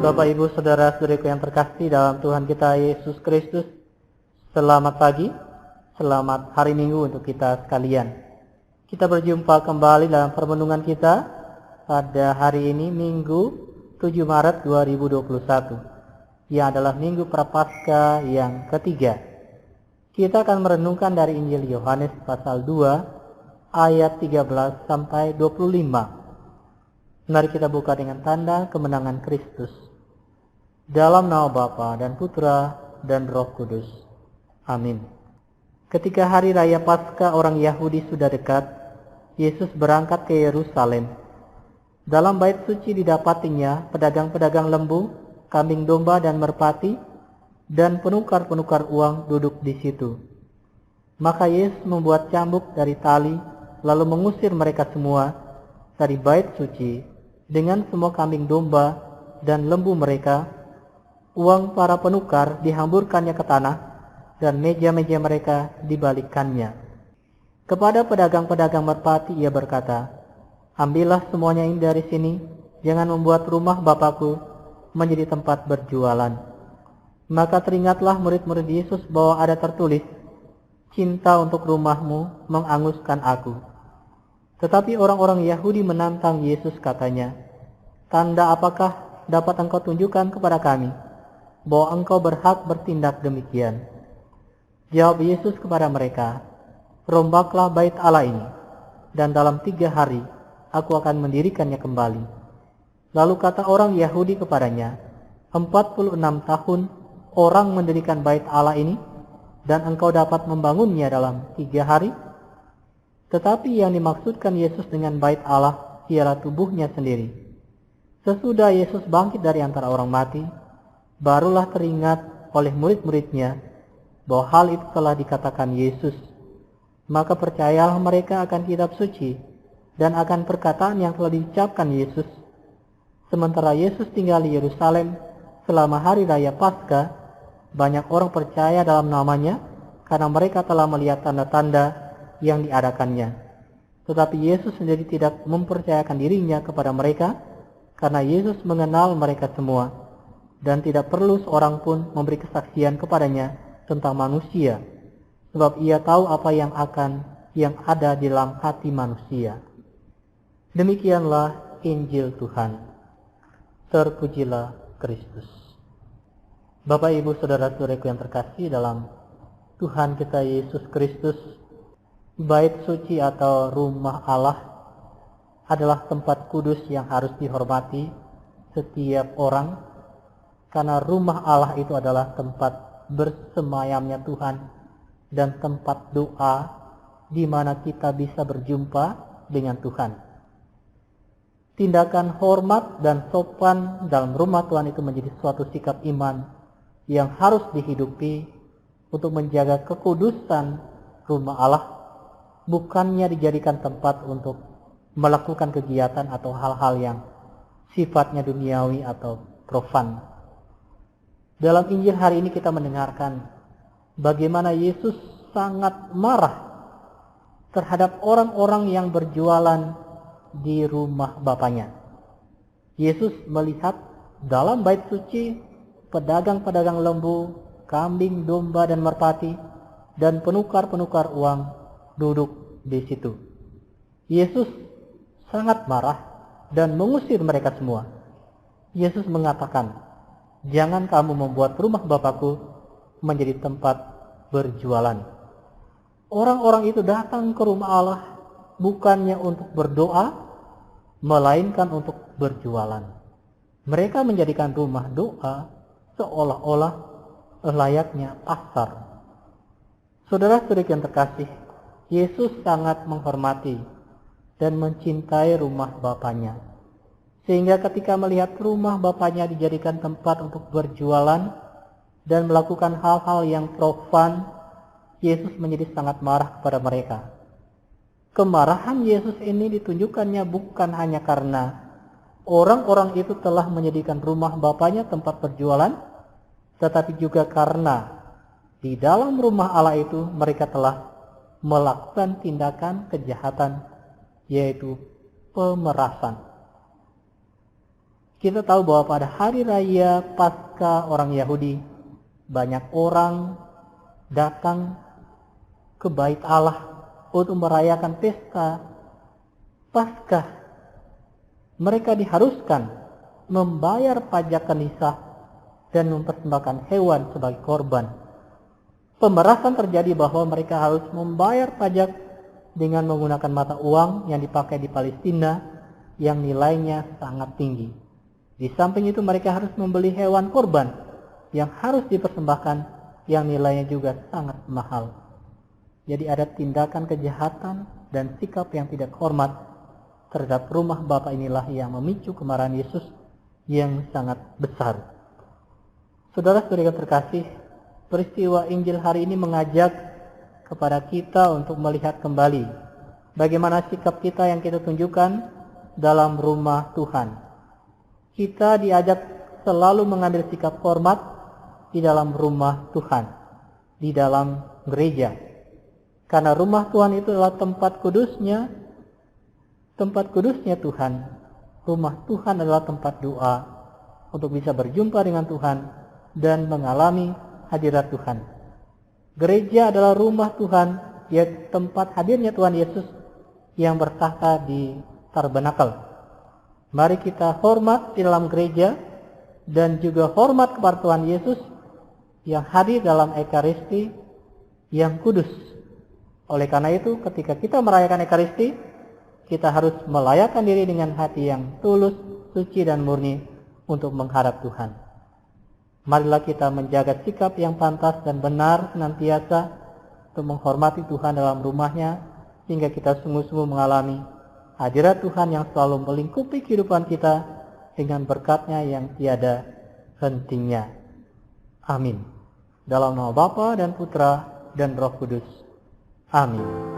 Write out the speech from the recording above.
Bapak, Ibu, Saudara-saudariku yang terkasih dalam Tuhan kita Yesus Kristus, selamat pagi, selamat hari Minggu untuk kita sekalian. Kita berjumpa kembali dalam permenungan kita pada hari ini, Minggu 7 Maret 2021, yang adalah Minggu Prapaskah yang ketiga. Kita akan merenungkan dari Injil Yohanes pasal 2, ayat 13 sampai 25. Mari kita buka dengan tanda kemenangan Kristus. Dalam nama Bapa dan Putra dan Roh Kudus. Amin. Ketika hari raya Paskah orang Yahudi sudah dekat, Yesus berangkat ke Yerusalem. Dalam bait suci didapatinya pedagang-pedagang lembu, kambing domba dan merpati, dan penukar-penukar uang duduk di situ. Maka Yesus membuat cambuk dari tali, lalu mengusir mereka semua dari bait suci dengan semua kambing domba dan lembu mereka. Uang para penukar dihamburkannya ke tanah, dan meja-meja mereka dibalikkannya. Kepada pedagang-pedagang merpati ia berkata, "Ambillah semuanya ini dari sini, jangan membuat rumah Bapakku menjadi tempat berjualan." Maka teringatlah murid-murid Yesus bahwa ada tertulis, "Cinta untuk rumahmu menganguskan aku." Tetapi orang-orang Yahudi menantang Yesus, katanya, "Tanda apakah dapat engkau tunjukkan kepada kami bahwa engkau berhak bertindak demikian?" Jawab Yesus kepada mereka, "Rombaklah bait Allah ini, dan dalam 3 hari aku akan mendirikannya kembali." Lalu kata orang Yahudi kepadanya, 46 tahun orang mendirikan bait Allah ini, dan engkau dapat membangunnya dalam 3 hari? Tetapi yang dimaksudkan Yesus dengan bait Allah ialah tubuhnya sendiri. Sesudah Yesus bangkit dari antara orang mati, barulah teringat oleh murid-muridnya bahwa hal itu telah dikatakan Yesus. Maka percayalah mereka akan kitab suci dan akan perkataan yang telah diucapkan Yesus. Sementara Yesus tinggal di Yerusalem selama hari raya Paskah, banyak orang percaya dalam namanya karena mereka telah melihat tanda-tanda yang diadakannya. Tetapi Yesus sendiri tidak mempercayakan dirinya kepada mereka karena Yesus mengenal mereka semua, dan tidak perlu seorang pun memberi kesaksian kepadanya tentang manusia, sebab ia tahu apa yang ada di dalam hati manusia. Demikianlah Injil Tuhan. Terpujilah Kristus. Bapak, Ibu, Saudara-saudariku yang terkasih dalam Tuhan kita Yesus Kristus, bait suci atau rumah Allah adalah tempat kudus yang harus dihormati setiap orang, karena rumah Allah itu adalah tempat bersemayamnya Tuhan dan tempat doa di mana kita bisa berjumpa dengan Tuhan. Tindakan hormat dan sopan dalam rumah Tuhan itu menjadi suatu sikap iman yang harus dihidupi untuk menjaga kekudusan rumah Allah, bukannya dijadikan tempat untuk melakukan kegiatan atau hal-hal yang sifatnya duniawi atau profan. Dalam Injil hari ini kita mendengarkan bagaimana Yesus sangat marah terhadap orang-orang yang berjualan di rumah Bapaknya. Yesus melihat dalam bait suci pedagang-pedagang lembu, kambing, domba, dan merpati, dan penukar-penukar uang duduk di situ. Yesus sangat marah dan mengusir mereka semua. Yesus mengatakan, "Jangan kamu membuat rumah Bapakku menjadi tempat berjualan." Orang-orang itu datang ke rumah Allah bukannya untuk berdoa, melainkan untuk berjualan. Mereka menjadikan rumah doa seolah-olah layaknya pasar. Saudara-saudari yang terkasih, Yesus sangat menghormati dan mencintai rumah Bapaknya, sehingga ketika melihat rumah Bapaknya dijadikan tempat untuk berjualan dan melakukan hal-hal yang profan, Yesus menjadi sangat marah kepada mereka. Kemarahan Yesus ini ditunjukkannya bukan hanya karena orang-orang itu telah menjadikan rumah Bapaknya tempat berjualan, tetapi juga karena di dalam rumah Allah itu mereka telah melakukan tindakan kejahatan, yaitu pemerasan. Kita tahu bahwa pada hari raya Paskah orang Yahudi, banyak orang datang ke bait Allah untuk merayakan pesta Paskah. Mereka diharuskan membayar pajak kanisah dan mempersembahkan hewan sebagai korban. Pemerasan terjadi bahwa mereka harus membayar pajak dengan menggunakan mata uang yang dipakai di Palestina yang nilainya sangat tinggi. Di samping itu mereka harus membeli hewan korban yang harus dipersembahkan yang nilainya juga sangat mahal. Jadi ada tindakan kejahatan dan sikap yang tidak hormat terhadap rumah Bapa inilah yang memicu kemarahan Yesus yang sangat besar. Saudara-saudara terkasih, peristiwa Injil hari ini mengajak kepada kita untuk melihat kembali bagaimana sikap kita yang kita tunjukkan dalam rumah Tuhan. Kita diajak selalu mengambil sikap hormat di dalam rumah Tuhan, di dalam gereja. Karena rumah Tuhan itu adalah tempat kudusnya Tuhan. Rumah Tuhan adalah tempat doa untuk bisa berjumpa dengan Tuhan dan mengalami hadirat Tuhan. Gereja adalah rumah Tuhan, yaitu tempat hadirnya Tuhan Yesus yang bertahta di tabernakel. Mari kita hormat di dalam gereja dan juga hormat kepada Tuhan Yesus yang hadir dalam Ekaristi yang kudus. Oleh karena itu, ketika kita merayakan Ekaristi, kita harus melayakkan diri dengan hati yang tulus, suci dan murni untuk menghadap Tuhan. Marilah kita menjaga sikap yang pantas dan benar senantiasa untuk menghormati Tuhan dalam rumahnya, sehingga kita sungguh-sungguh mengalami hadirat Tuhan yang selalu melingkupi kehidupan kita dengan berkat-Nya yang tiada hentinya. Amin. Dalam nama Bapa dan Putra dan Roh Kudus. Amin.